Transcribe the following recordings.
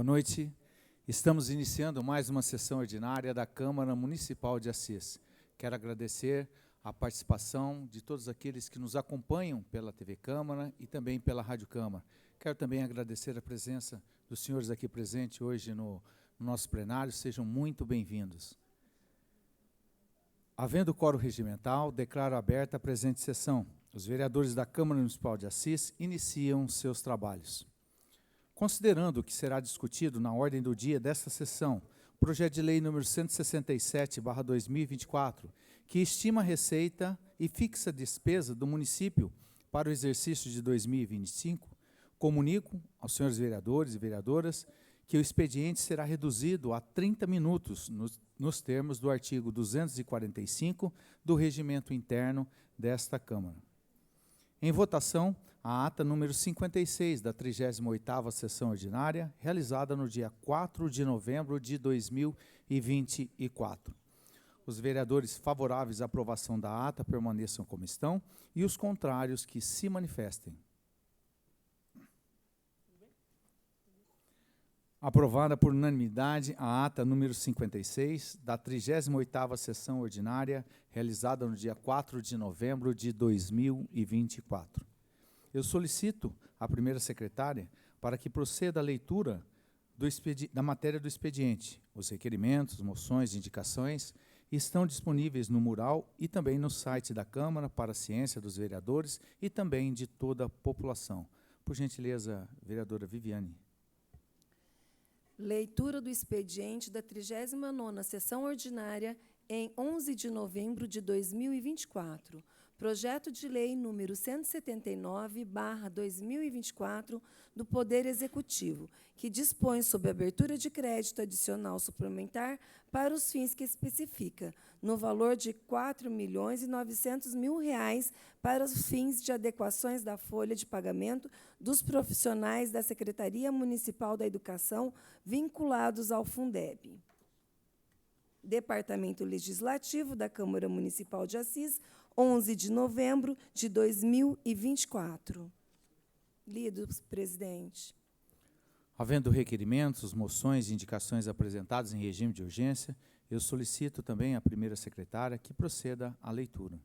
Boa noite. Estamos iniciando mais uma sessão ordinária da Câmara Municipal de Assis. Quero agradecer a participação de todos aqueles que nos acompanham pela TV Câmara e também pela Rádio Câmara. Quero também agradecer a presença dos senhores aqui presentes hoje no nosso plenário. Sejam muito bem-vindos. Havendo quórum regimental, declaro aberta a presente sessão. Os vereadores da Câmara Municipal de Assis iniciam seus trabalhos. Considerando que será discutido na ordem do dia desta sessão o projeto de lei número 167/2024, que estima a receita e fixa a despesa do município para o exercício de 2025, comunico aos senhores vereadores e vereadoras que o expediente será reduzido a 30 minutos nos termos do artigo 245 do Regimento Interno desta Câmara. Em votação, a ata número 56 da 38ª Sessão Ordinária, realizada no dia 4 de novembro de 2024. Os vereadores favoráveis à aprovação da ata permaneçam como estão e os contrários que se manifestem. Aprovada por unanimidade a ata número 56 da 38ª Sessão Ordinária, realizada no dia 4 de novembro de 2024. Eu solicito à primeira secretária para que proceda a leitura da matéria do expediente. Os requerimentos, moções e indicações estão disponíveis no mural e também no site da Câmara para a ciência dos vereadores e também de toda a população. Por gentileza, vereadora Viviane. Leitura do expediente da 39ª Sessão Ordinária em 11 de novembro de 2024. Projeto de Lei número 179/2024 do Poder Executivo, que dispõe sobre a abertura de crédito adicional suplementar para os fins que especifica, no valor de R$ 4.900.000 para os fins de adequações da folha de pagamento dos profissionais da Secretaria Municipal da Educação vinculados ao Fundeb. Departamento Legislativo da Câmara Municipal de Assis, 11 de novembro de 2024. Lido, presidente. Havendo requerimentos, moções e indicações apresentadas em regime de urgência, eu solicito também à primeira secretária que proceda à leitura.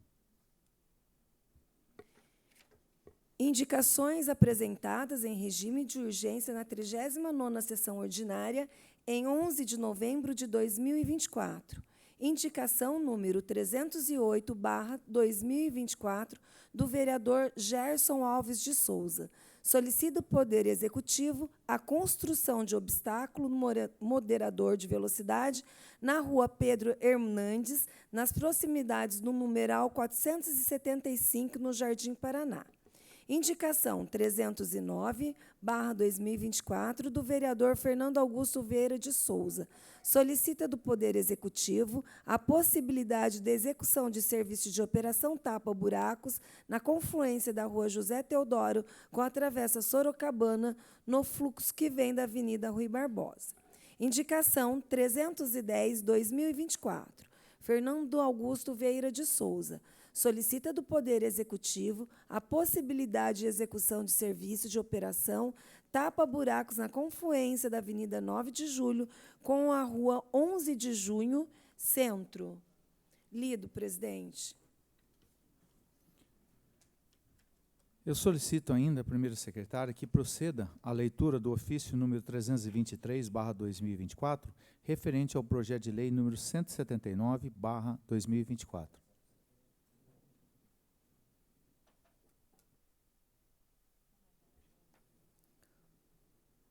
Indicações apresentadas em regime de urgência na 39ª Sessão Ordinária em 11 de novembro de 2024. Indicação número 308/2024 do vereador Gerson Alves de Souza. Solicita o Poder Executivo a construção de obstáculo moderador de velocidade na rua Pedro Hernandes, nas proximidades do numeral 475, no Jardim Paraná. Indicação 309/2024 do vereador Fernando Augusto Vieira de Souza. Solicita do Poder Executivo a possibilidade de execução de serviço de operação tapa-buracos na confluência da rua José Teodoro com a travessa Sorocabana, no fluxo que vem da Avenida Rui Barbosa. Indicação 310/2024. Fernando Augusto Vieira de Souza. Solicita do Poder Executivo a possibilidade de execução de serviço de operação tapa-buracos na confluência da Avenida 9 de Julho com a Rua 11 de Junho, Centro. Lido, presidente. Eu solicito ainda à primeira secretária que proceda à leitura do ofício número 323/2024, referente ao projeto de lei número 179/2024.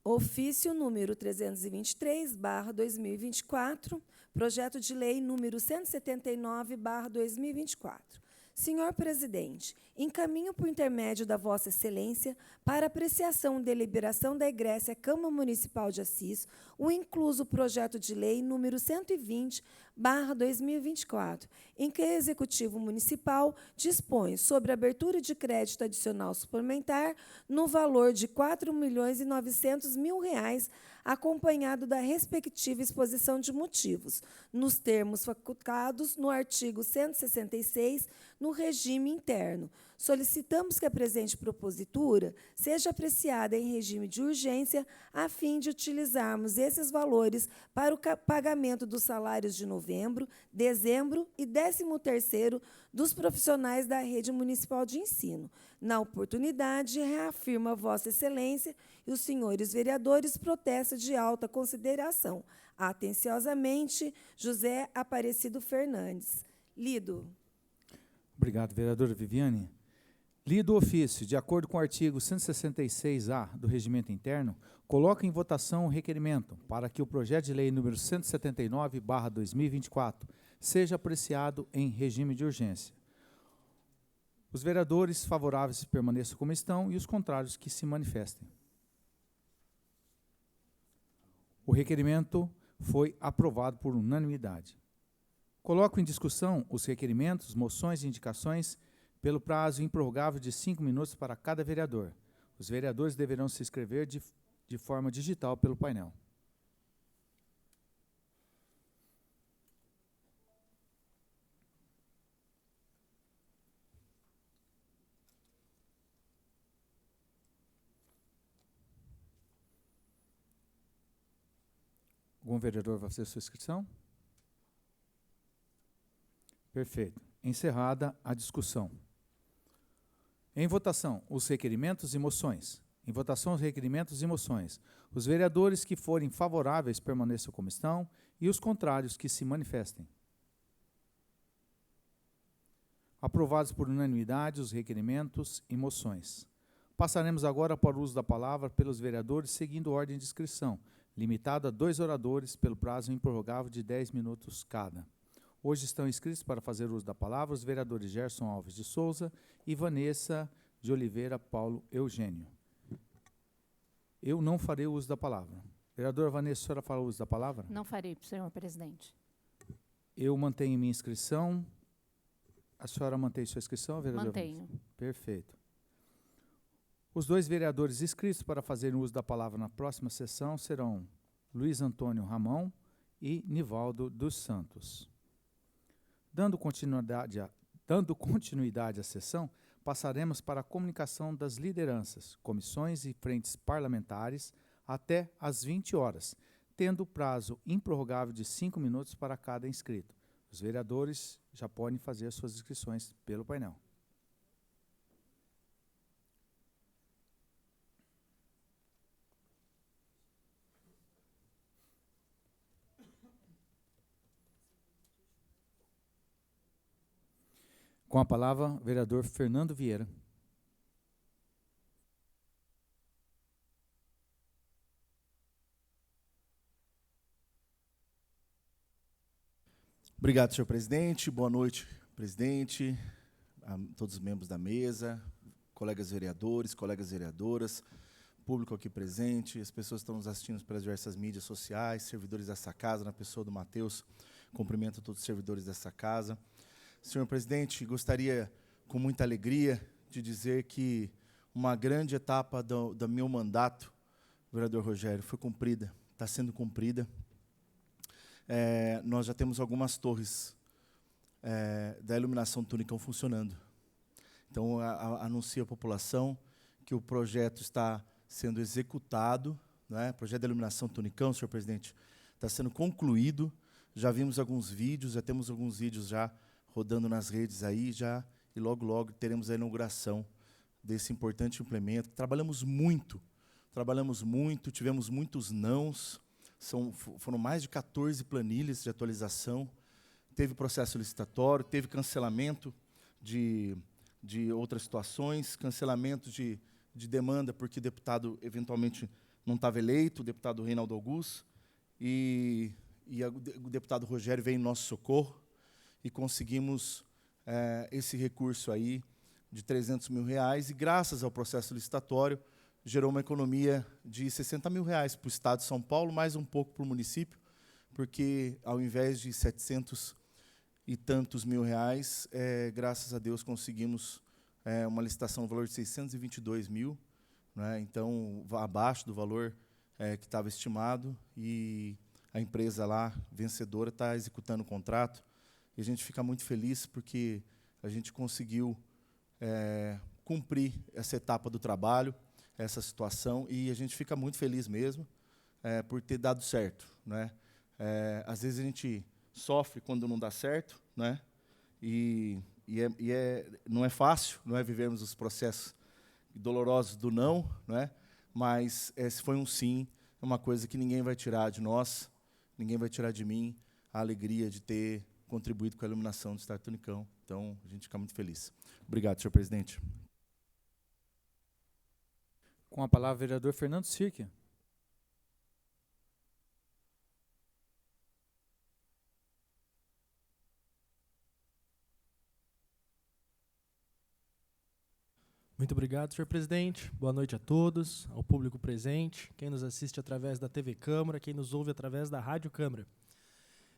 Ofício número 323/2024, projeto de lei número 179/2024. Senhor presidente, encaminho por intermédio da Vossa Excelência para apreciação e deliberação da egréssia Câmara Municipal de Assis o incluso projeto de lei número 120/2024, em que o Executivo Municipal dispõe sobre a abertura de crédito adicional suplementar no valor de R$ 4.900.000, acompanhado da respectiva exposição de motivos, nos termos facultados no artigo 166, no regime interno, solicitamos que a presente propositura seja apreciada em regime de urgência, a fim de utilizarmos esses valores para o pagamento dos salários de novembro, dezembro e 13º dos profissionais da Rede Municipal de Ensino. Na oportunidade, reafirma Vossa Excelência e os senhores vereadores protesta de alta consideração. Atenciosamente, José Aparecido Fernandes. Lido. Obrigado, vereadora Viviane. Lido o ofício, de acordo com o artigo 166-A do Regimento Interno, coloca em votação o requerimento para que o projeto de lei número 179/2024 seja apreciado em regime de urgência. Os vereadores favoráveis permaneçam como estão e os contrários que se manifestem. O requerimento foi aprovado por unanimidade. Coloco em discussão os requerimentos, moções e indicações pelo prazo improrrogável de 5 minutos para cada vereador. Os vereadores deverão se inscrever de forma digital pelo painel. Algum vereador vai fazer sua inscrição? Perfeito. Encerrada a discussão. Em votação, os requerimentos e moções. Em votação, os requerimentos e moções. Os vereadores que forem favoráveis permaneçam como estão e os contrários que se manifestem. Aprovados por unanimidade os requerimentos e moções. Passaremos agora para o uso da palavra pelos vereadores, seguindo ordem de inscrição, limitado a 2 oradores pelo prazo improrrogável de 10 minutos cada. Hoje estão inscritos para fazer uso da palavra os vereadores Gerson Alves de Souza e Vanessa de Oliveira Paulo Eugênio. Eu não farei o uso da palavra. Vereadora Vanessa, a senhora fala o uso da palavra? Não farei, senhor presidente. Eu mantenho minha inscrição. A senhora mantém sua inscrição, vereadora? Mantenho. Vanessa? Perfeito. Os 2 vereadores inscritos para fazer uso da palavra na próxima sessão serão Luiz Antônio Ramão e Nivaldo dos Santos. Dando continuidade à sessão, passaremos para a comunicação das lideranças, comissões e frentes parlamentares até às 20 horas, tendo prazo improrrogável de 5 minutos para cada inscrito. Os vereadores já podem fazer suas inscrições pelo painel. Com a palavra, o vereador Fernando Vieira. Obrigado, senhor presidente. Boa noite, presidente, a todos os membros da mesa, colegas vereadores, colegas vereadoras, público aqui presente, as pessoas que estão nos assistindo pelas diversas mídias sociais, servidores dessa casa, na pessoa do Matheus, cumprimento a todos os servidores dessa casa. Senhor presidente, gostaria, com muita alegria, de dizer que uma grande etapa do meu mandato, vereador Rogério, foi cumprida, está sendo cumprida. Nós já temos algumas torres da iluminação do Tunicão funcionando. Então, anuncio à população que o projeto está sendo executado, né? O projeto da iluminação do Tunicão, senhor presidente, está sendo concluído. Já vimos alguns vídeos, já temos alguns vídeos já rodando nas redes aí, e logo teremos a inauguração desse importante implemento. Trabalhamos muito, tivemos muitos nãos, foram mais de 14 planilhas de atualização, teve processo licitatório, teve cancelamento de outras situações, cancelamento de demanda porque o deputado eventualmente não estava eleito, o deputado Reinaldo Augusto, e o deputado Rogério veio em nosso socorro, e conseguimos esse recurso aí de R$300 mil, e graças ao processo licitatório, gerou uma economia de R$60 mil para o Estado de São Paulo, mais um pouco para o município, porque ao invés de 700 e tantos mil reais, graças a Deus conseguimos uma licitação no valor de 622 mil, né? Então, abaixo do valor que estava estimado, e a empresa lá, vencedora, está executando o contrato. E a gente fica muito feliz porque a gente conseguiu cumprir essa etapa do trabalho, essa situação, e a gente fica muito feliz mesmo por ter dado certo, né? Às vezes a gente sofre quando não dá certo, né? Não é fácil, não é, vivermos os processos dolorosos do não, né? Mas esse foi um sim, é uma coisa que ninguém vai tirar de nós, ninguém vai tirar de mim a alegria de ter contribuído com a iluminação do Estado Tunicão. Então, a gente fica muito feliz. Obrigado, senhor presidente. Com a palavra, o vereador Fernando Sirkia. Muito obrigado, senhor presidente. Boa noite a todos, ao público presente, quem nos assiste através da TV Câmara, quem nos ouve através da Rádio Câmara.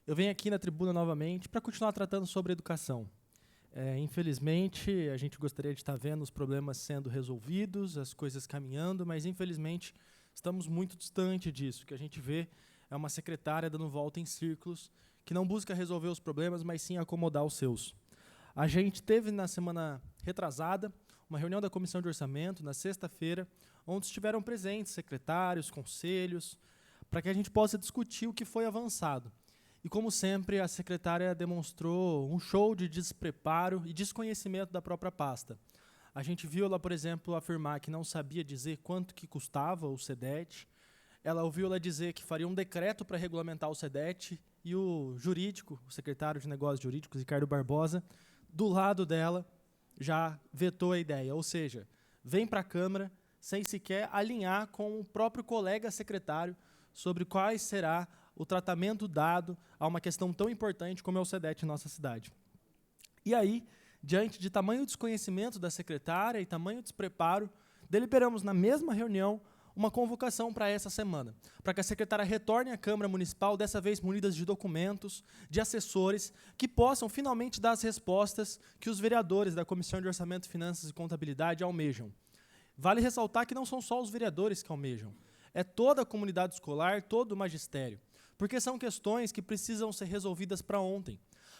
Eu venho aqui na tribuna novamente para continuar tratando sobre educação. Infelizmente, a gente gostaria de estar vendo os problemas sendo resolvidos, as coisas caminhando, mas infelizmente estamos muito distante disso. O que a gente vê é uma secretária dando volta em círculos, que não busca resolver os problemas, mas sim acomodar os seus. A gente teve na semana retrasada uma reunião da Comissão de Orçamento, na sexta-feira, onde estiveram presentes secretários, conselhos, para que a gente possa discutir o que foi avançado. E, como sempre, a secretária demonstrou um show de despreparo e desconhecimento da própria pasta. A gente viu ela, por exemplo, afirmar que não sabia dizer quanto que custava o SEDET. Ela ouviu ela dizer que faria um decreto para regulamentar o SEDET e o jurídico, o secretário de Negócios Jurídicos, Ricardo Barbosa, do lado dela, já vetou a ideia. Ou seja, vem para a Câmara sem sequer alinhar com o próprio colega secretário sobre qual será o tratamento dado a uma questão tão importante como é o SEDET em nossa cidade. E aí, diante de tamanho desconhecimento da secretária e tamanho despreparo, deliberamos na mesma reunião uma convocação para essa semana, para que a secretária retorne à Câmara Municipal, dessa vez munidas de documentos, de assessores, que possam finalmente dar as respostas que os vereadores da Comissão de Orçamento, Finanças e Contabilidade almejam. Vale ressaltar que não são só os vereadores que almejam, é toda a comunidade escolar, todo o magistério, porque são questões que precisam ser resolvidas para ontem.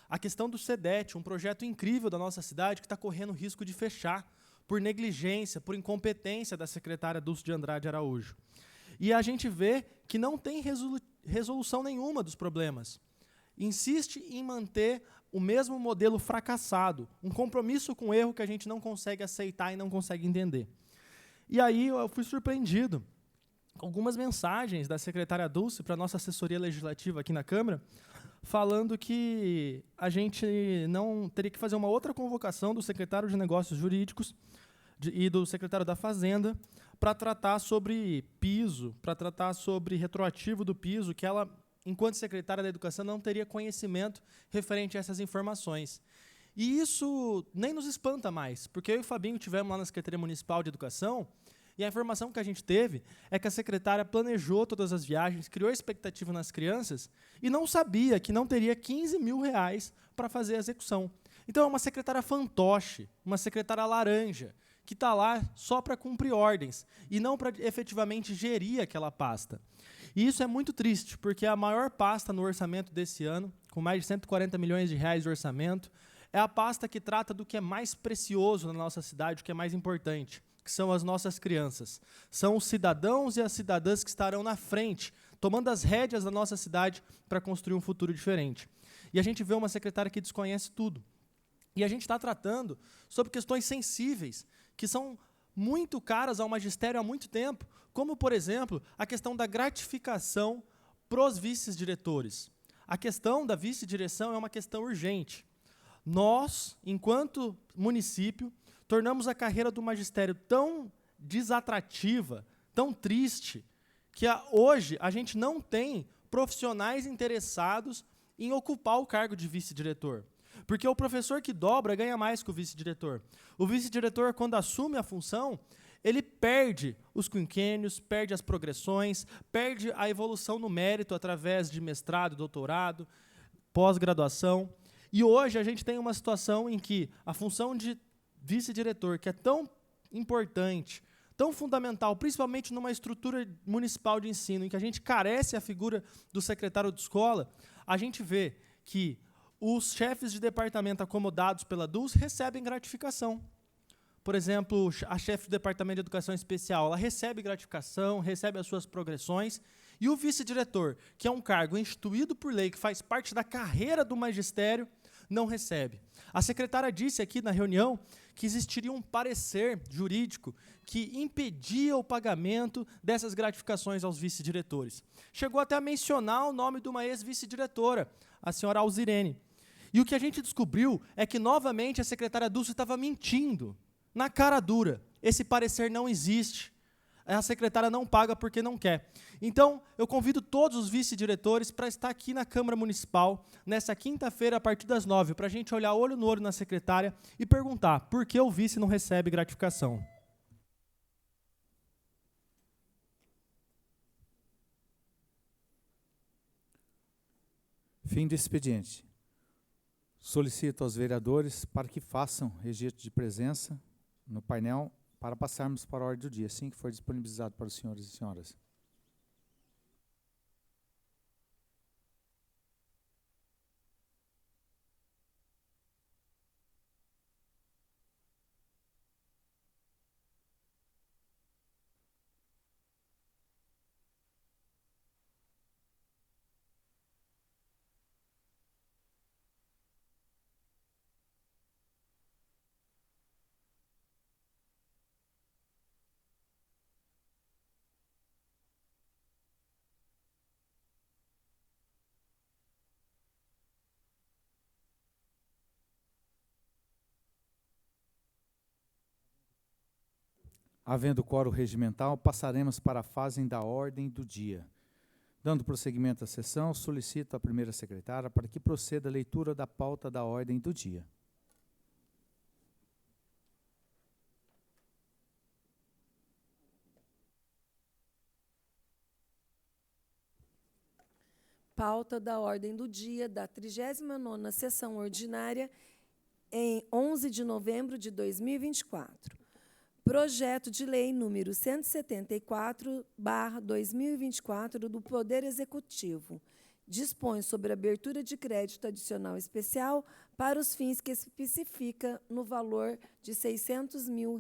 A questão do SEDET, um projeto incrível da nossa cidade que está correndo risco de fechar, por negligência, por incompetência da secretária Dulce de Andrade Araújo. E a gente vê que não tem resolução nenhuma dos problemas. Insiste em manter o mesmo modelo fracassado, um compromisso com o erro que a gente não consegue aceitar e não consegue entender. E aí eu fui surpreendido com algumas mensagens da secretária Dulce para a nossa assessoria legislativa aqui na Câmara, falando que a gente não teria que fazer uma outra convocação do secretário de Negócios Jurídicos e do secretário da Fazenda para tratar sobre piso, para tratar sobre retroativo do piso, que ela, enquanto secretária da Educação, não teria conhecimento referente a essas informações. E isso nem nos espanta mais, porque eu e o Fabinho estivemos lá na Secretaria Municipal de Educação e a informação que a gente teve é que a secretária planejou todas as viagens, criou expectativa nas crianças e não sabia que não teria R$15 mil para fazer a execução. Então é uma secretária fantoche, uma secretária laranja, que está lá só para cumprir ordens e não para efetivamente gerir aquela pasta. E isso é muito triste, porque a maior pasta no orçamento desse ano, com mais de R$140 milhões de orçamento, é a pasta que trata do que é mais precioso na nossa cidade, o que é mais importante, que são as nossas crianças. São os cidadãos e as cidadãs que estarão na frente, tomando as rédeas da nossa cidade para construir um futuro diferente. E a gente vê uma secretária que desconhece tudo. E a gente está tratando sobre questões sensíveis, que são muito caras ao magistério há muito tempo, como, por exemplo, a questão da gratificação para os vice-diretores. A questão da vice-direção é uma questão urgente. Nós, enquanto município, tornamos a carreira do magistério tão desatrativa, tão triste, que hoje a gente não tem profissionais interessados em ocupar o cargo de vice-diretor. Porque o professor que dobra ganha mais que o vice-diretor. O vice-diretor, quando assume a função, ele perde os quinquênios, perde as progressões, perde a evolução no mérito através de mestrado, doutorado, pós-graduação. E hoje a gente tem uma situação em que a função de vice-diretor, que é tão importante, tão fundamental, principalmente numa estrutura municipal de ensino, em que a gente carece a figura do secretário de escola, a gente vê que os chefes de departamento acomodados pela Dulce recebem gratificação. por exemplo, a chefe do Departamento de Educação Especial, ela recebe gratificação, recebe as suas progressões, e o vice-diretor, que é um cargo instituído por lei, que faz parte da carreira do magistério, não recebe. A secretária disse aqui na reunião que existiria um parecer jurídico que impedia o pagamento dessas gratificações aos vice-diretores. Chegou até a mencionar o nome de uma ex-vice-diretora, a senhora Alzirene. E o que a gente descobriu é que, novamente, a secretária Dulce estava mentindo, na cara dura. Esse parecer não existe. A secretária não paga porque não quer. Então, eu convido todos os vice-diretores para estar aqui na Câmara Municipal, nessa quinta-feira, a partir das 9h, para a gente olhar olho no olho na secretária e perguntar por que o vice não recebe gratificação. Fim do expediente. Solicito aos vereadores para que façam registro de presença no painel para passarmos para a ordem do dia, assim que for disponibilizado para os senhores e senhoras. Havendo quórum regimental, passaremos para a fase da ordem do dia. Dando prosseguimento à sessão, solicito à primeira secretária para que proceda a leitura da pauta da ordem do dia. Pauta da ordem do dia da 39ª sessão ordinária, em 11 de novembro de 2024. Projeto de Lei número 174/2024 do Poder Executivo dispõe sobre a abertura de crédito adicional especial para os fins que especifica no valor de R$ 600 mil.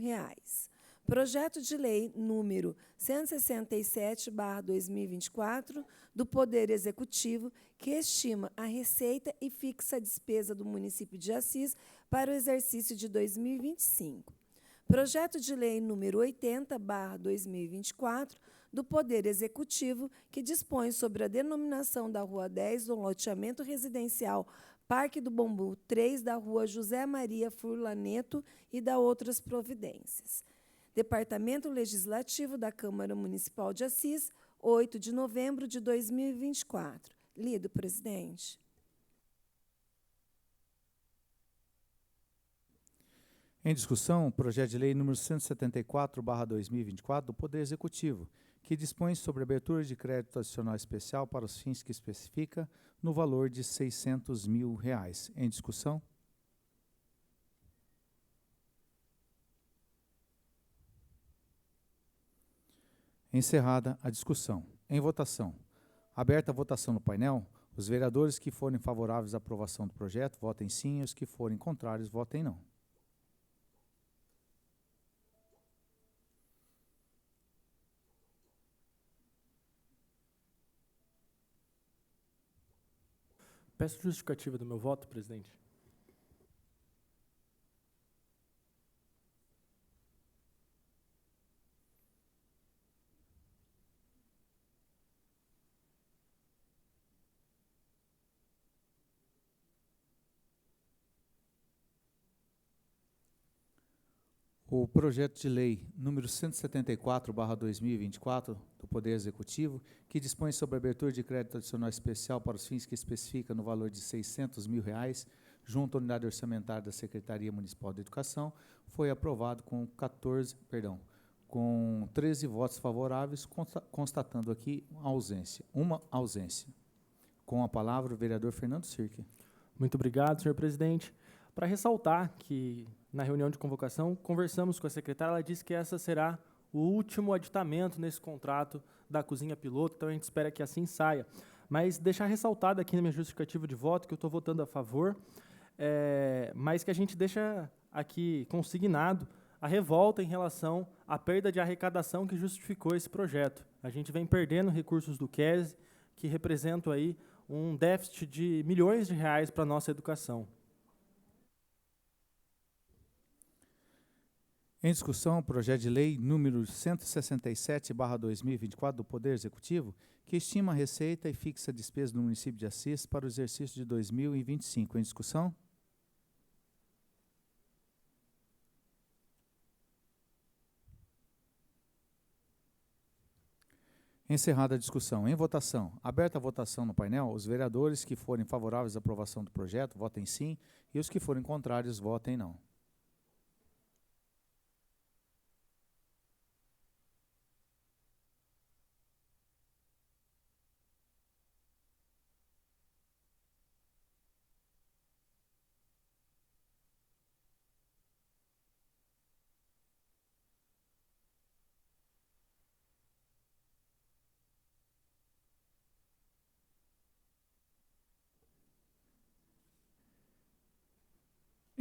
Projeto de Lei número 167/2024 do Poder Executivo que estima a receita e fixa a despesa do município de Assis para o exercício de 2025. Projeto de Lei número 80/2024 do Poder Executivo, que dispõe sobre a denominação da Rua 10 do loteamento residencial Parque do Bambu 3 da Rua José Maria Furlaneto e da outras providências. Departamento Legislativo da Câmara Municipal de Assis, 8 de novembro de 2024. Lido, presidente. Em discussão, o projeto de lei número 174/2024 do Poder Executivo, que dispõe sobre a abertura de crédito adicional especial para os fins que especifica no valor de R$ 600 mil. Em discussão? Encerrada a discussão. Em votação. Aberta a votação no painel, os vereadores que forem favoráveis à aprovação do projeto, votem sim, e os que forem contrários, votem não. Peço justificativa do meu voto, presidente. O projeto de lei número 174/2024 do Poder Executivo, que dispõe sobre a abertura de crédito adicional especial para os fins que especifica no valor de R$ 600 mil, junto à unidade orçamentária da Secretaria Municipal de Educação, foi aprovado com 13 votos favoráveis, constatando aqui uma ausência. Com a palavra, o vereador Fernando Sirke. Muito obrigado, senhor presidente. Para ressaltar que, na reunião de convocação, conversamos com a secretária, ela disse que essa será o último aditamento nesse contrato da cozinha piloto, então a gente espera que assim saia. Mas deixar ressaltado aqui na minha justificativa de voto que eu estou votando a favor, mas que a gente deixa aqui consignado a revolta em relação à perda de arrecadação que justificou esse projeto. A gente vem perdendo recursos do QES, que representam aí um déficit de milhões de reais para a nossa educação. Em discussão, o projeto de lei número 167/2024 do Poder Executivo, que estima a receita e fixa a despesa do município de Assis para o exercício de 2025. Em discussão? Encerrada a discussão. Em votação. Aberta a votação no painel, os vereadores que forem favoráveis à aprovação do projeto, votem sim, e os que forem contrários, votem não.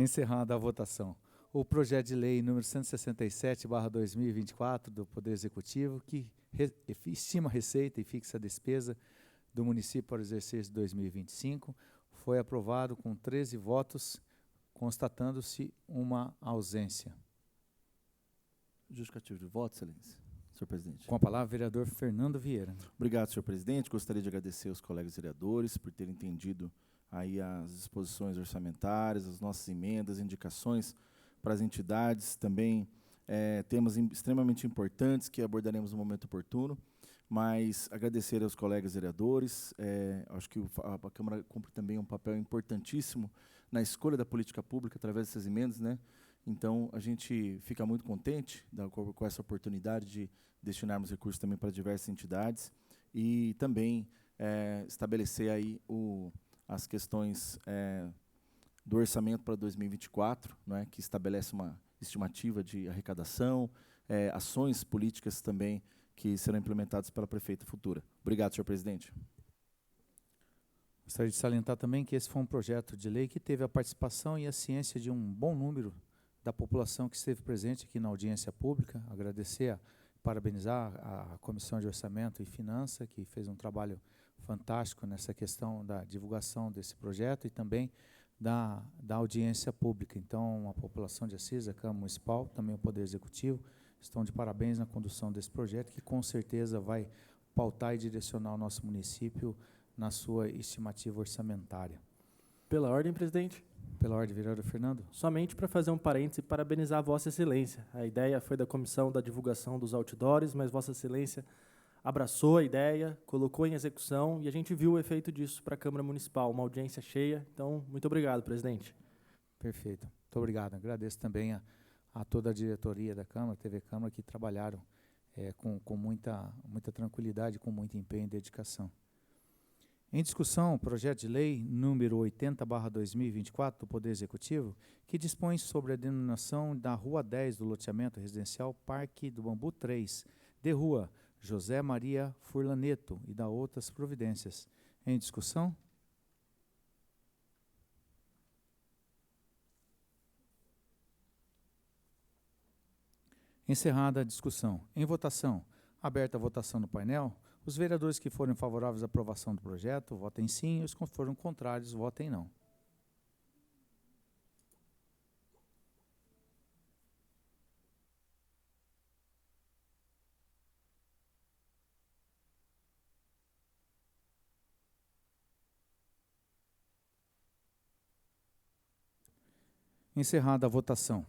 Encerrada a votação. O projeto de lei número 167/2024 do Poder Executivo, que estima a receita e fixa a despesa do município para o exercício de 2025, foi aprovado com 13 votos, constatando-se uma ausência. Justificativo de voto, excelência. Senhor presidente. Com a palavra, o vereador Fernando Vieira. Obrigado, senhor presidente. Gostaria de agradecer aos colegas vereadores por terem entendido aí as disposições orçamentárias, as nossas emendas, indicações para as entidades, também temas extremamente importantes que abordaremos no momento oportuno, mas agradecer aos colegas vereadores, acho que a Câmara cumpre também um papel importantíssimo na escolha da política pública através dessas emendas, né? Então, a gente fica muito contente com essa oportunidade de destinarmos recursos também para diversas entidades e também estabelecer aí as questões do orçamento para 2024, né, que estabelece uma estimativa de arrecadação, ações políticas também que serão implementadas pela prefeita futura. Obrigado, senhor presidente. Gostaria de salientar também que esse foi um projeto de lei que teve a participação e a ciência de um bom número da população que esteve presente aqui na audiência pública. Agradecer, parabenizar a Comissão de Orçamento e Finança, que fez um trabalho fantástico nessa questão da divulgação desse projeto e também da audiência pública. Então, a população de Assis, a Câmara Municipal, também o Poder Executivo, estão de parabéns na condução desse projeto, que com certeza vai pautar e direcionar o nosso município na sua estimativa orçamentária. Pela ordem, presidente. Pela ordem, vereador Fernando. Somente para fazer um parêntese e parabenizar Vossa Excelência. A ideia foi da Comissão da Divulgação dos Outdoors, mas Vossa Excelência abraçou a ideia, colocou em execução e a gente viu o efeito disso para a Câmara Municipal, uma audiência cheia. Então, muito obrigado, presidente. Perfeito. Muito obrigado. Agradeço também a toda a diretoria da Câmara, TV Câmara, que trabalharam com muita tranquilidade, com muito empenho e dedicação. Em discussão, o projeto de lei número 80/2024 do Poder Executivo, que dispõe sobre a denominação da Rua 10 do loteamento residencial Parque do Bambu 3, de Rua José Maria Furlaneto e da outras providências. Em discussão? Encerrada a discussão. Em votação. Aberta a votação no painel. Os vereadores que forem favoráveis à aprovação do projeto, votem sim, e os que forem contrários, votem não. Encerrada a votação.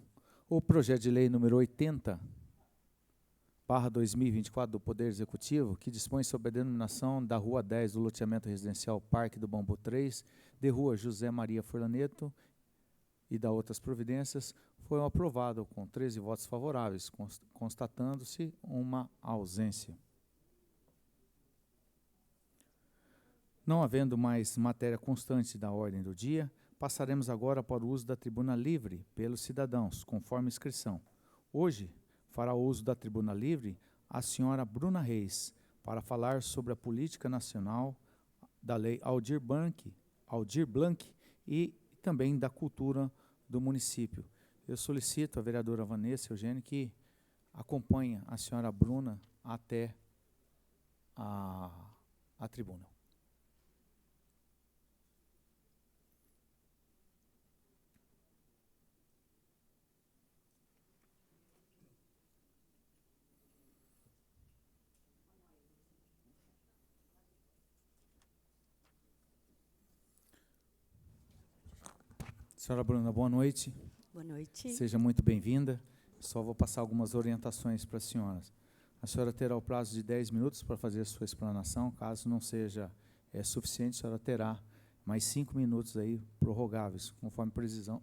O projeto de lei número 80/2024 do Poder Executivo, que dispõe sobre a denominação da Rua 10 do loteamento residencial Parque do Bambu 3, de Rua José Maria Furlaneto e da outras providências, foi aprovado com 13 votos favoráveis, constatando-se uma ausência. Não havendo mais matéria constante da ordem do dia, passaremos agora para o uso da tribuna livre pelos cidadãos, conforme inscrição. Hoje, fará uso da tribuna livre a senhora Bruna Reis, para falar sobre a política nacional da Lei Aldir Blanc e também da cultura do município. eu solicito à vereadora Vanessa Eugênio que acompanhe a senhora Bruna até a tribuna. Senhora Bruna, boa noite. Boa noite. Seja muito bem-vinda. Só vou passar algumas orientações para as senhoras. A senhora terá o prazo de 10 minutos para fazer a sua explanação. Caso não seja suficiente, a senhora terá mais 5 minutos aí prorrogáveis, conforme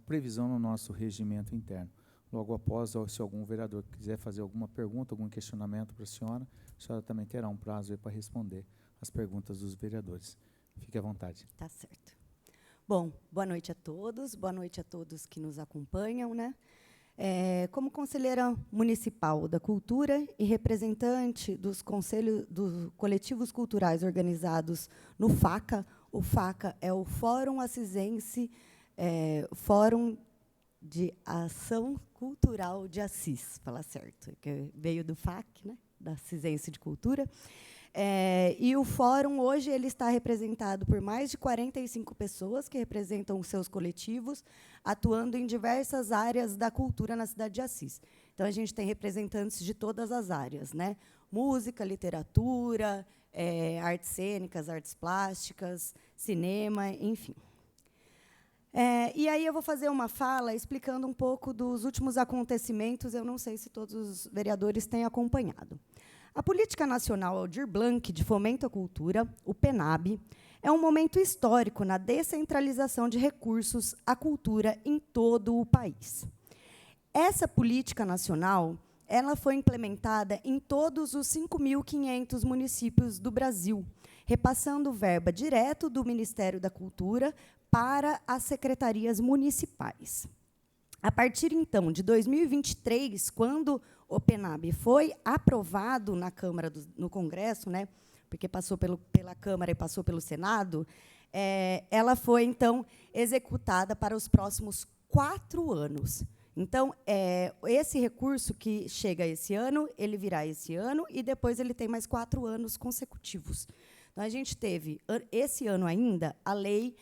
previsão no nosso regimento interno. Logo após, se algum vereador quiser fazer alguma pergunta, algum questionamento para a senhora também terá um prazo aí para responder as perguntas dos vereadores. Fique à vontade. Tá certo. Bom, boa noite a todos que nos acompanham, né? Como conselheira municipal da Cultura e representante dos coletivos culturais organizados no FACA, o FACA é o Fórum Assisense, Fórum de Ação Cultural de Assis, falar certo, que veio do FAC, né? Da Assisense de Cultura. E o fórum, hoje, ele está representado por mais de 45 pessoas que representam os seus coletivos, atuando em diversas áreas da cultura na cidade de Assis. Então, a gente tem representantes de todas as áreas, né? Música, literatura, artes cênicas, artes plásticas, cinema, enfim. E aí eu vou fazer uma fala explicando um pouco dos últimos acontecimentos. Eu não sei se todos os vereadores têm acompanhado. A Política Nacional Aldir Blanc de Fomento à Cultura, o PENAB, é um momento histórico na descentralização de recursos à cultura em todo o país. Essa política nacional, ela foi implementada em todos os 5.500 municípios do Brasil, repassando verba direto do Ministério da Cultura para as secretarias municipais. A partir, então, de 2023, quando o PENAB foi aprovado na Câmara, no Congresso, né, porque passou pela Câmara e passou pelo Senado, ela foi, então, executada para os próximos 4 anos. Então, esse recurso que chega esse ano, ele virá esse ano, e depois ele tem mais 4 anos consecutivos. Então, a gente teve, esse ano ainda, a Lei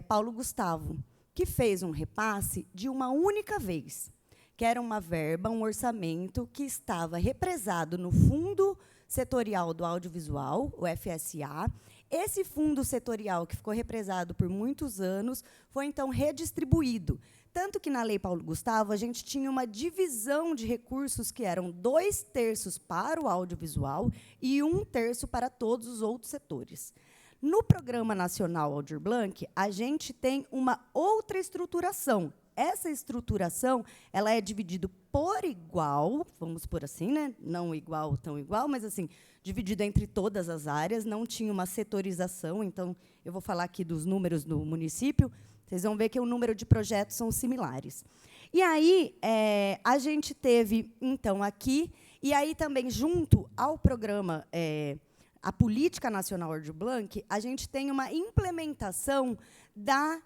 Paulo Gustavo, que fez um repasse de uma única vez, que era uma verba, um orçamento que estava represado no Fundo Setorial do Audiovisual, o FSA. Esse fundo setorial, que ficou represado por muitos anos, foi, então, redistribuído. Tanto que, na Lei Paulo Gustavo, a gente tinha uma divisão de recursos que eram 2/3 para o audiovisual e 1/3 para todos os outros setores. No Programa Nacional Aldir Blanc, a gente tem uma outra estruturação. Essa estruturação, ela é dividida por igual, vamos por assim, né? Não igual, tão igual, mas assim, dividido entre todas as áreas, não tinha uma setorização. Então, eu vou falar aqui dos números do município, vocês vão ver que o número de projetos são similares. E aí, a gente teve, então, aqui, e aí também, junto ao programa a Política Nacional Aldir Blanc, a gente tem uma implementação da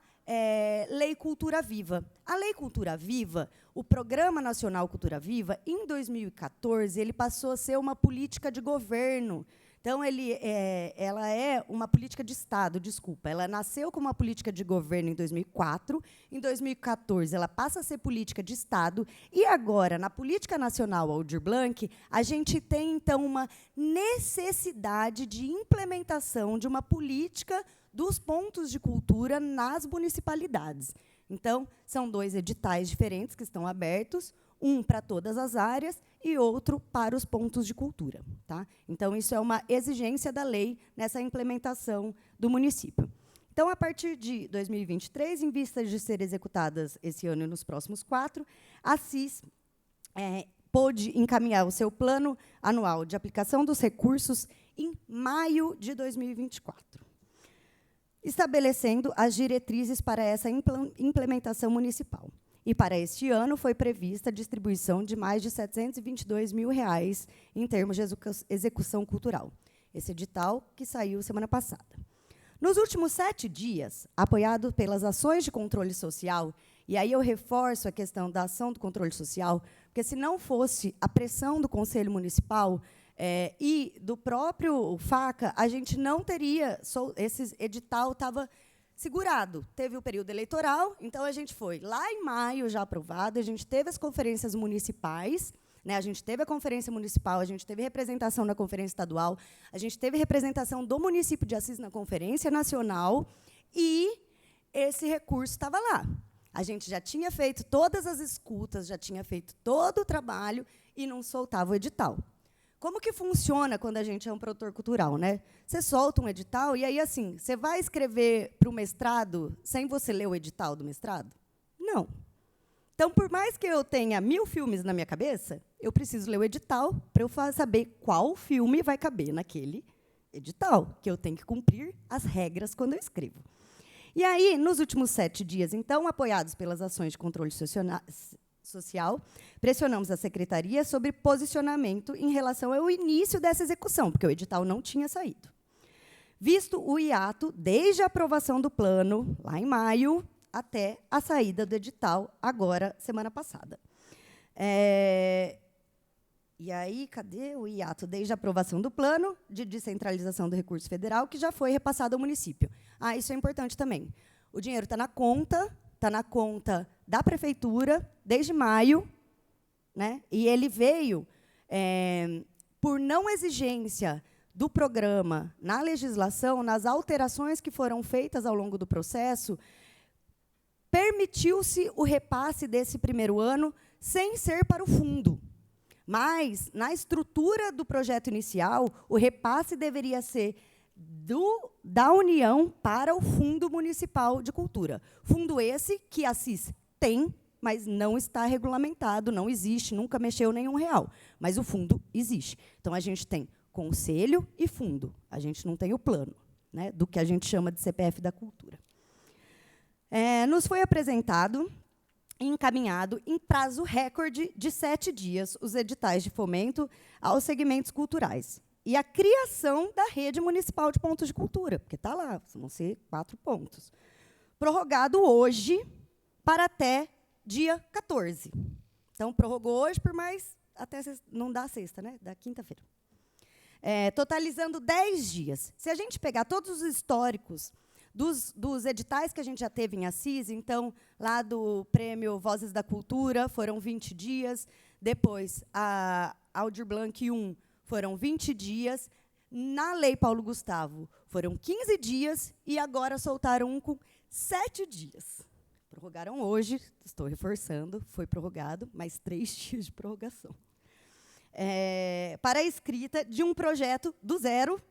Lei Cultura Viva. A Lei Cultura Viva, o Programa Nacional Cultura Viva, em 2014, ele passou a ser uma política de governo. Então, ela é uma política de Estado, desculpa. Ela nasceu como uma política de governo em 2004. Em 2014, ela passa a ser política de Estado. E agora, na Política Nacional Aldir Blanc, a gente tem, então, uma necessidade de implementação de uma política dos pontos de cultura nas municipalidades. Então, são 2 editais diferentes que estão abertos, um para todas as áreas e outro para os pontos de cultura. Tá? Então, isso é uma exigência da lei nessa implementação do município. Então, a partir de 2023, em vista de ser executadas esse ano e nos próximos 4, a Assis pôde encaminhar o seu plano anual de aplicação dos recursos em maio de 2024, estabelecendo as diretrizes para essa implementação municipal. E, para este ano, foi prevista a distribuição de mais de R$ 722 mil em termos de execução cultural. Esse edital que saiu semana passada. Nos últimos 7 dias, apoiado pelas ações de controle social E aí eu reforço a questão da ação do controle social, porque se não fosse a pressão do Conselho Municipal e do próprio FACA, a gente não teria, esse edital estava segurado. Teve o período eleitoral, então a gente foi lá em maio já aprovado, a gente teve as conferências municipais, né, a gente teve a conferência municipal, a gente teve representação na conferência estadual, a gente teve representação do município de Assis na conferência nacional e esse recurso estava lá. A gente já tinha feito todas as escutas, já tinha feito todo o trabalho e não soltava o edital. Como que funciona quando a gente é um produtor cultural, né? Você solta um edital e aí, assim, você vai escrever para o mestrado sem você ler o edital do mestrado? Não. Então, por mais que eu tenha 1000 filmes na minha cabeça, eu preciso ler o edital para eu saber qual filme vai caber naquele edital, que eu tenho que cumprir as regras quando eu escrevo. E aí, nos últimos 7 dias, então, apoiados pelas ações de controle social, pressionamos a Secretaria sobre posicionamento em relação ao início dessa execução, porque o edital não tinha saído. Visto o hiato desde a aprovação do plano, lá em maio, até a saída do edital, agora, semana passada. E aí, cadê o hiato? Desde a aprovação do plano de descentralização do recurso federal, que já foi repassado ao município. Isso é importante também. O dinheiro está na conta da prefeitura desde maio, né? E ele veio, por não exigência do programa na legislação, nas alterações que foram feitas ao longo do processo, permitiu-se o repasse desse primeiro ano sem ser para o fundo. Mas, na estrutura do projeto inicial, o repasse deveria ser da União para o Fundo Municipal de Cultura. Fundo esse que a Assis tem, mas não está regulamentado, não existe, nunca mexeu nenhum real. Mas o fundo existe. Então, a gente tem conselho e fundo. A gente não tem o plano, né, do que a gente chama de CPF da cultura. Nos foi apresentado e encaminhado em prazo recorde de 7 dias os editais de fomento aos segmentos culturais. E a criação da rede municipal de pontos de cultura, porque está lá, vão ser 4 pontos. Prorrogado hoje para até dia 14. Então, prorrogou hoje por mais, até não dá sexta, né? Da quinta-feira. Totalizando 10 dias. Se a gente pegar todos os históricos dos editais que a gente já teve em Assis, então, lá do Prêmio Vozes da Cultura, foram 20 dias. Depois, a Aldir Blanc 1, foram 20 dias. Na Lei Paulo Gustavo, foram 15 dias. E agora soltaram um com 7 dias. Prorrogaram hoje, estou reforçando, foi prorrogado, mais 3 dias de prorrogação. Para a escrita de um projeto do zero,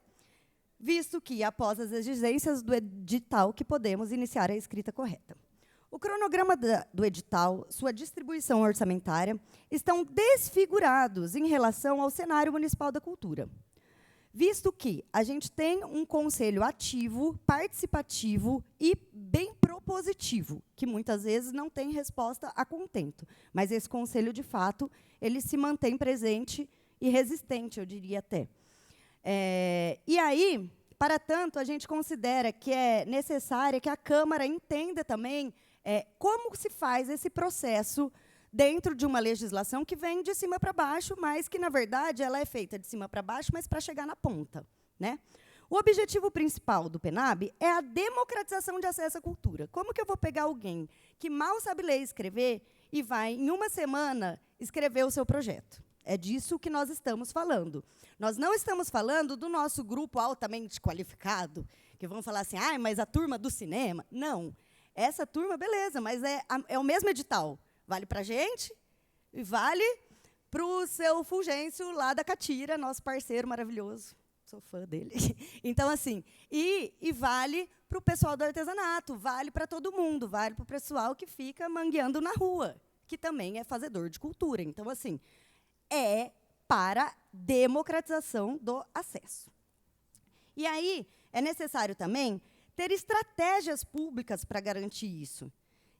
visto que, após as exigências do edital, que podemos iniciar a escrita correta. O cronograma do edital, sua distribuição orçamentária, estão desfigurados em relação ao cenário municipal da cultura. Visto que a gente tem um conselho ativo, participativo e bem propositivo, que muitas vezes não tem resposta a contento. Mas esse conselho, de fato, ele se mantém presente e resistente, eu diria até. E aí, para tanto, a gente considera que é necessário que a Câmara entenda também como se faz esse processo dentro de uma legislação que vem de cima para baixo, mas que, na verdade, ela é feita de cima para baixo, mas para chegar na ponta, né? O objetivo principal do PENAB é a democratização de acesso à cultura. Como que eu vou pegar alguém que mal sabe ler e escrever e vai, em uma semana, escrever o seu projeto? É disso que nós estamos falando. Nós não estamos falando do nosso grupo altamente qualificado, que vão falar assim, mas a turma do cinema. Não. Essa turma, beleza, mas é o mesmo edital. Vale para a gente e vale para o seu Fulgêncio, lá da Catira, nosso parceiro maravilhoso. Sou fã dele. Então, assim, e vale para o pessoal do artesanato, vale para todo mundo, vale para o pessoal que fica mangueando na rua, que também é fazedor de cultura. Então, assim, é para democratização do acesso. E aí, é necessário também ter estratégias públicas para garantir isso,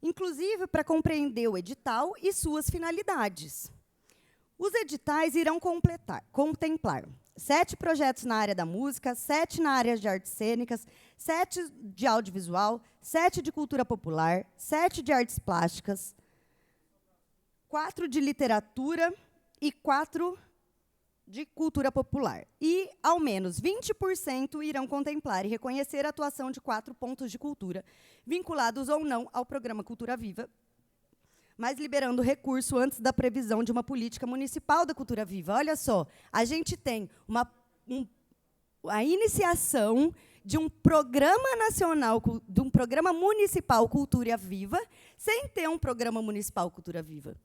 inclusive para compreender o edital e suas finalidades. Os editais irão contemplar 7 projetos na área da música, 7 na área de artes cênicas, 7 de audiovisual, 7 de cultura popular, 7 de artes plásticas, 4 de literatura e 4 de cultura popular. E, ao menos, 20% irão contemplar e reconhecer a atuação de 4 pontos de cultura, vinculados ou não ao programa Cultura Viva, mas liberando recurso antes da previsão de uma política municipal da Cultura Viva. Olha só, a gente tem a iniciação de um programa nacional, de um programa municipal Cultura Viva, sem ter um programa municipal Cultura Viva.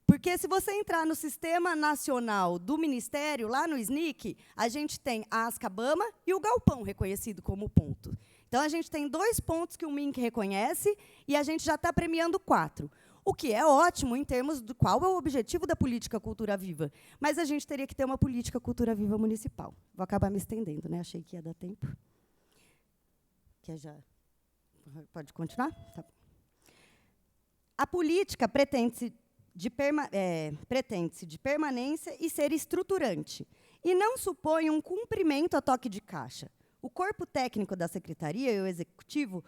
Porque, se você entrar no sistema nacional do Ministério, lá no SNIC, a gente tem a Ascabama e o Galpão reconhecido como ponto. Então, a gente tem 2 pontos que o MINC reconhece e a gente já está premiando 4. O que é ótimo em termos do qual é o objetivo da política Cultura Viva. Mas a gente teria que ter uma política Cultura Viva municipal. Vou acabar me estendendo, né? Achei que ia dar tempo. Quer já? Pode continuar? Tá. A política pretende-se de permanência e ser estruturante, e não supõe um cumprimento a toque de caixa. O corpo técnico da Secretaria e o Executivo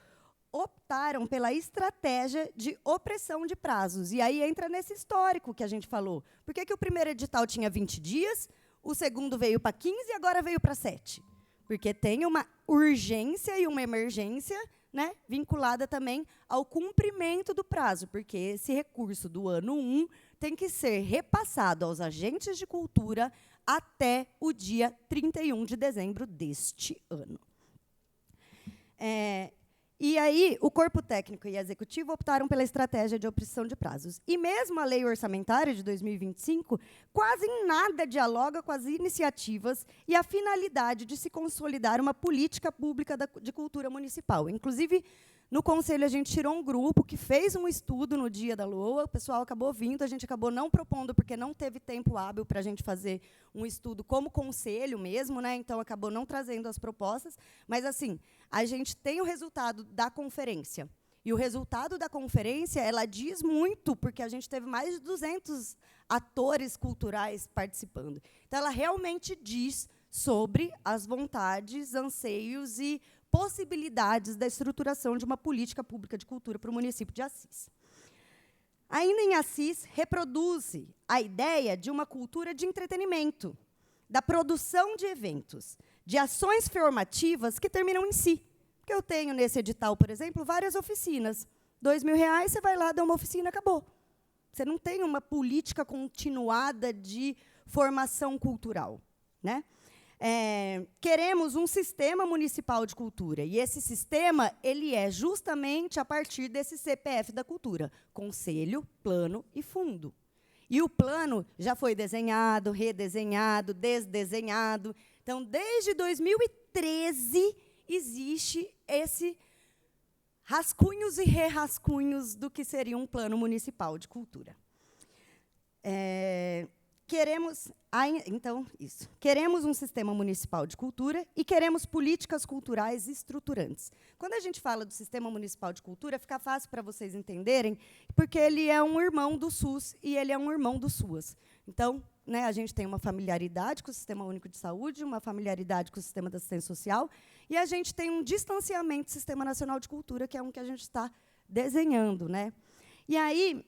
optaram pela estratégia de opressão de prazos. E aí entra nesse histórico que a gente falou. Por que o primeiro edital tinha 20 dias, o segundo veio para 15 e agora veio para 7? Porque tem uma urgência e uma emergência, né, vinculada também ao cumprimento do prazo, porque esse recurso do ano 1 tem que ser repassado aos agentes de cultura até o dia 31 de dezembro deste ano. E aí, o corpo técnico e executivo optaram pela estratégia de opressão de prazos. E mesmo a lei orçamentária de 2025 quase em nada dialoga com as iniciativas e a finalidade de se consolidar uma política pública de cultura municipal. Inclusive, no Conselho, a gente tirou um grupo que fez um estudo no Dia da LOA, o pessoal acabou vindo, a gente acabou não propondo, porque não teve tempo hábil para a gente fazer um estudo como conselho mesmo, né? Então, acabou não trazendo as propostas. Mas, assim, a gente tem o resultado da conferência. E o resultado da conferência, ela diz muito, porque a gente teve mais de 200 atores culturais participando. Então, ela realmente diz sobre as vontades, anseios e possibilidades da estruturação de uma política pública de cultura para o município de Assis. Ainda em Assis, reproduz a ideia de uma cultura de entretenimento, da produção de eventos, de ações formativas que terminam em si. Porque eu tenho, nesse edital, por exemplo, várias oficinas. R$2.000, você vai lá, dá uma oficina, acabou. Você não tem uma política continuada de formação cultural, né? Queremos um sistema municipal de cultura, e esse sistema ele é justamente a partir desse CPF da cultura, Conselho, Plano e Fundo. E o plano já foi desenhado, redesenhado, desdesenhado. Então, desde 2013, existe esse rascunhos e re-rascunhos do que seria um plano municipal de cultura. Queremos um sistema municipal de cultura e queremos políticas culturais estruturantes. Quando a gente fala do sistema municipal de cultura, fica fácil para vocês entenderem, porque ele é um irmão do SUS e ele é um irmão do SUAS. Então, né, a gente tem uma familiaridade com o Sistema Único de Saúde, uma familiaridade com o Sistema da Assistência Social, e a gente tem um distanciamento do Sistema Nacional de Cultura, que é um que a gente está desenhando, né? E aí,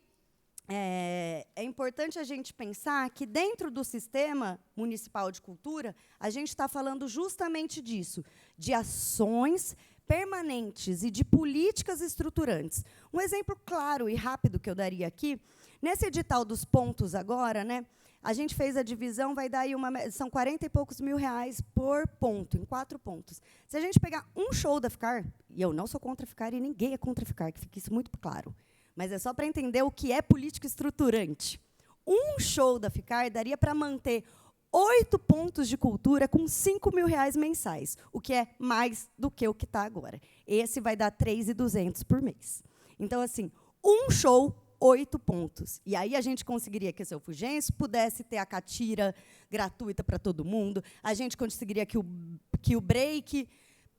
é importante a gente pensar que, dentro do Sistema Municipal de Cultura, a gente está falando justamente disso, de ações permanentes e de políticas estruturantes. Um exemplo claro e rápido que eu daria aqui, nesse edital dos pontos agora, né, a gente fez a divisão, vai dar aí são 40 e poucos mil reais por ponto, em 4 pontos. Se a gente pegar um show da FICAR, e eu não sou contra a FICAR e ninguém é contra a FICAR, que fique isso muito claro, mas é só para entender o que é política estruturante. Um show da FICAR daria para manter 8 pontos de cultura com 5 mil reais mensais, o que é mais do que o que está agora. Esse vai dar 3.200 por mês. Então, assim, um show, 8 pontos. E aí a gente conseguiria que o seu Fulgêncio pudesse ter a catira gratuita para todo mundo, a gente conseguiria que o break,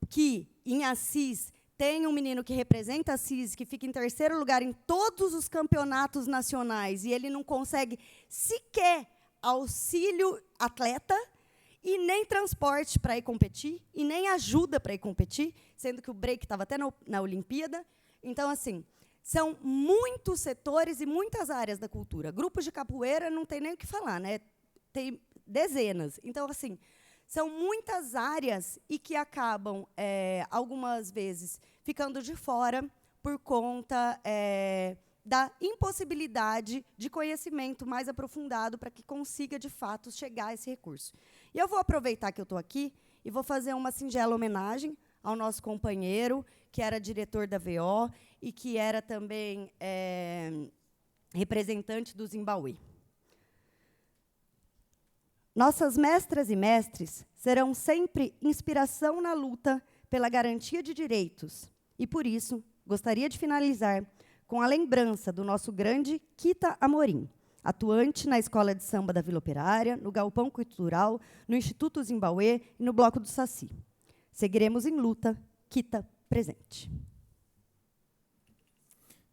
que em Assis tem um menino que representa Assis, que fica em 3º lugar em todos os campeonatos nacionais, e ele não consegue sequer auxílio atleta, e nem transporte para ir competir, e nem ajuda para ir competir, sendo que o break estava até na Olimpíada. Então, assim, são muitos setores e muitas áreas da cultura. Grupos de capoeira não tem nem o que falar, né? Tem dezenas. Então, assim, são muitas áreas e que acabam, algumas vezes, ficando de fora por conta da impossibilidade de conhecimento mais aprofundado para que consiga, de fato, chegar a esse recurso. E eu vou aproveitar que eu estou aqui e vou fazer uma singela homenagem ao nosso companheiro, que era diretor da VO e que era também representante do Zimbauê. Nossas mestras e mestres serão sempre inspiração na luta pela garantia de direitos. E, por isso, gostaria de finalizar com a lembrança do nosso grande Kita Amorim, atuante na Escola de Samba da Vila Operária, no Galpão Cultural, no Instituto Zimbauê e no Bloco do Saci. Seguiremos em luta, Kita presente.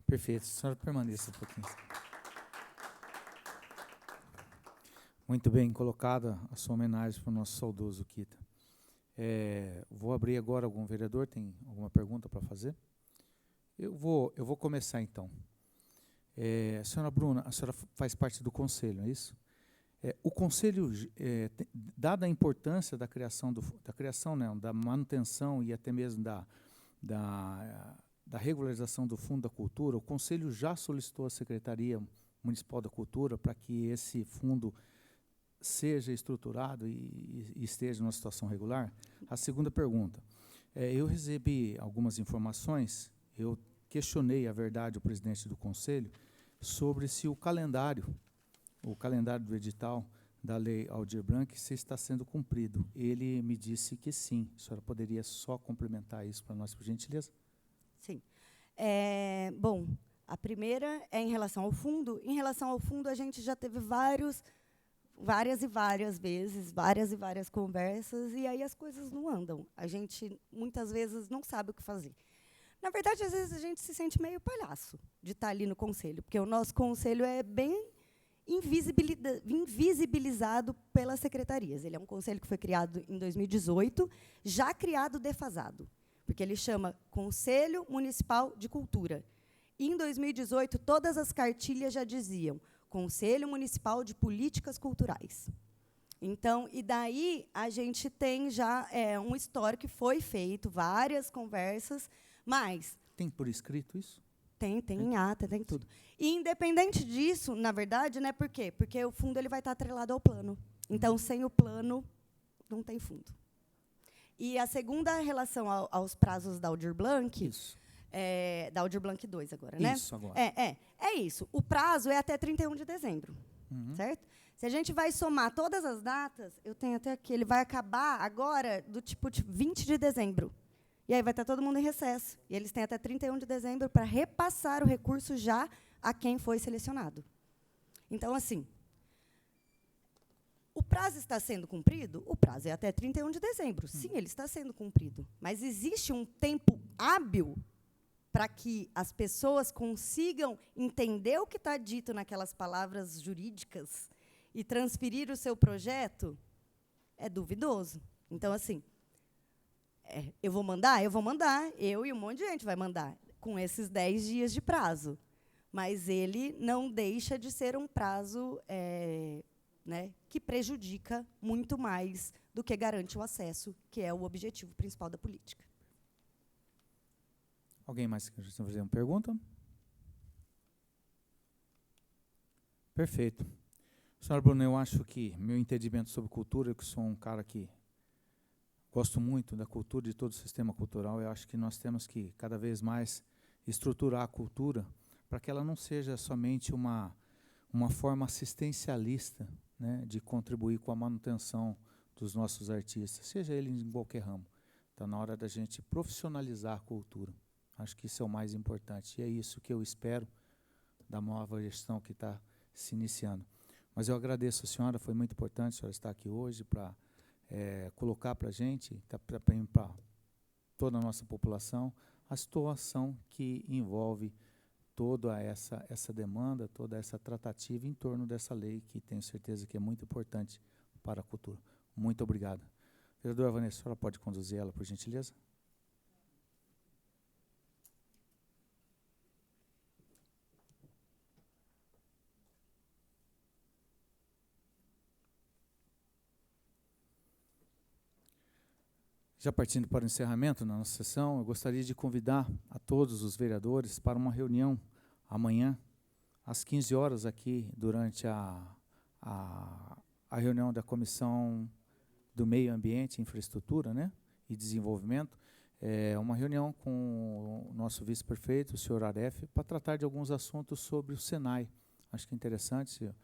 Perfeito. A senhora permaneça um pouquinho. Muito bem colocada a sua homenagem para o nosso saudoso Kita. Vou abrir agora. Algum vereador tem alguma pergunta para fazer? Eu vou começar, então. Senhora Bruna, a senhora faz parte do conselho, é isso? O conselho, dada a importância da criação, da manutenção e até mesmo da regularização do Fundo da Cultura, o conselho já solicitou à Secretaria Municipal da Cultura para que esse fundo seja estruturado e esteja numa situação regular? A segunda pergunta. Eu recebi algumas informações, eu questionei, a verdade, o presidente do Conselho, sobre se o calendário do edital da Lei Aldir Blanc se está sendo cumprido. Ele me disse que sim. A senhora poderia só complementar isso para nós, por gentileza? Sim. Bom, a primeira é em relação ao fundo. Em relação ao fundo, a gente já teve várias e várias vezes, várias e várias conversas, e aí as coisas não andam. A gente, muitas vezes, não sabe o que fazer. Na verdade, às vezes, a gente se sente meio palhaço de estar ali no conselho, porque o nosso conselho é bem invisibilizado pelas secretarias. Ele é um conselho que foi criado em 2018, já criado defasado, porque ele chama Conselho Municipal de Cultura. E, em 2018, todas as cartilhas já diziam Conselho Municipal de Políticas Culturais. Então, e daí a gente tem já um histórico que foi feito, várias conversas, mas... Tem por escrito isso? Tem em ata, tem tudo. E, independente disso, na verdade, né, por quê? Porque o fundo ele vai estar atrelado ao plano. Então, sem o plano, não tem fundo. E a segunda relação aos prazos da Aldir Blanc... Isso. Da Aldir Blanc 2 agora, né? Isso, agora. É isso. O prazo é até 31 de dezembro, certo? Se a gente vai somar todas as datas, eu tenho até aqui, ele vai acabar agora do tipo de 20 de dezembro. E aí vai estar todo mundo em recesso. E eles têm até 31 de dezembro para repassar o recurso já a quem foi selecionado. Então, assim, o prazo está sendo cumprido? O prazo é até 31 de dezembro. Sim, ele está sendo cumprido. Mas existe um tempo hábil para que as pessoas consigam entender o que está dito naquelas palavras jurídicas e transferir o seu projeto? É duvidoso. Então, assim, eu vou mandar? Eu vou mandar. Eu e um monte de gente vai mandar, com esses 10 dias de prazo. Mas ele não deixa de ser um prazo né, que prejudica muito mais do que garante o acesso, que é o objetivo principal da política. Alguém mais quer fazer uma pergunta? Perfeito. Senhora Bruna, eu acho que meu entendimento sobre cultura, eu que sou um cara que gosto muito da cultura, de todo o sistema cultural, eu acho que nós temos que, cada vez mais, estruturar a cultura para que ela não seja somente uma forma assistencialista, né, de contribuir com a manutenção dos nossos artistas, seja ele em qualquer ramo. Está na hora da gente profissionalizar a cultura. Acho que isso é o mais importante. E é isso que eu espero da nova gestão que está se iniciando. Mas eu agradeço a senhora, foi muito importante a senhora estar aqui hoje para colocar para a gente, para toda a nossa população, a situação que envolve toda essa demanda, toda essa tratativa em torno dessa lei, que tenho certeza que é muito importante para a cultura. Muito obrigado. Vereadora Vanessa, a senhora pode conduzir ela, por gentileza? Já partindo para o encerramento da nossa sessão, eu gostaria de convidar a todos os vereadores para uma reunião amanhã, às 15 horas, aqui, durante a reunião da Comissão do Meio Ambiente, Infraestrutura, né, e Desenvolvimento. É uma reunião com o nosso vice-prefeito, o senhor Aref, para tratar de alguns assuntos sobre o Senai. Acho que é interessante se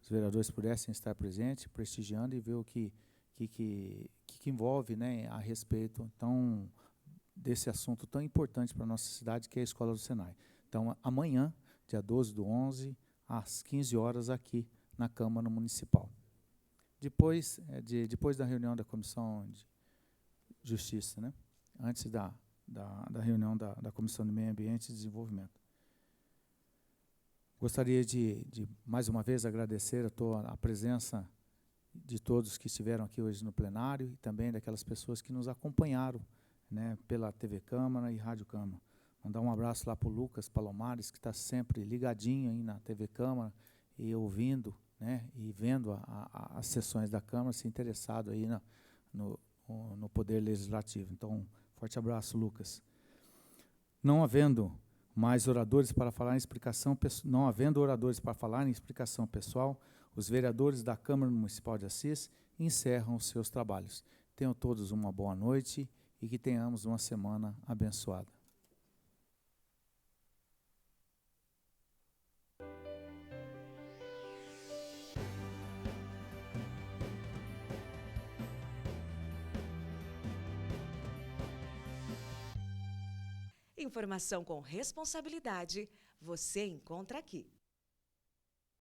os vereadores pudessem estar presentes, prestigiando e ver o que envolve, né, a respeito, então, desse assunto tão importante para a nossa cidade, que é a Escola do Senai. Então, amanhã, dia 12/11, às 15 horas, aqui na Câmara Municipal. Depois da reunião da Comissão de Justiça, né, antes da reunião da Comissão do Meio Ambiente e Desenvolvimento. Gostaria de mais uma vez, agradecer a presença de todos que estiveram aqui hoje no plenário e também daquelas pessoas que nos acompanharam, né, pela TV Câmara e Rádio Câmara. Mandar um abraço lá para o Lucas Palomares, que está sempre ligadinho aí na TV Câmara e ouvindo, né, e vendo as sessões da Câmara, se interessado aí no Poder Legislativo. Então, forte abraço, Lucas. Não havendo oradores para falar em explicação pessoal, os vereadores da Câmara Municipal de Assis encerram os seus trabalhos. Tenham todos uma boa noite e que tenhamos uma semana abençoada. Informação com responsabilidade você encontra aqui.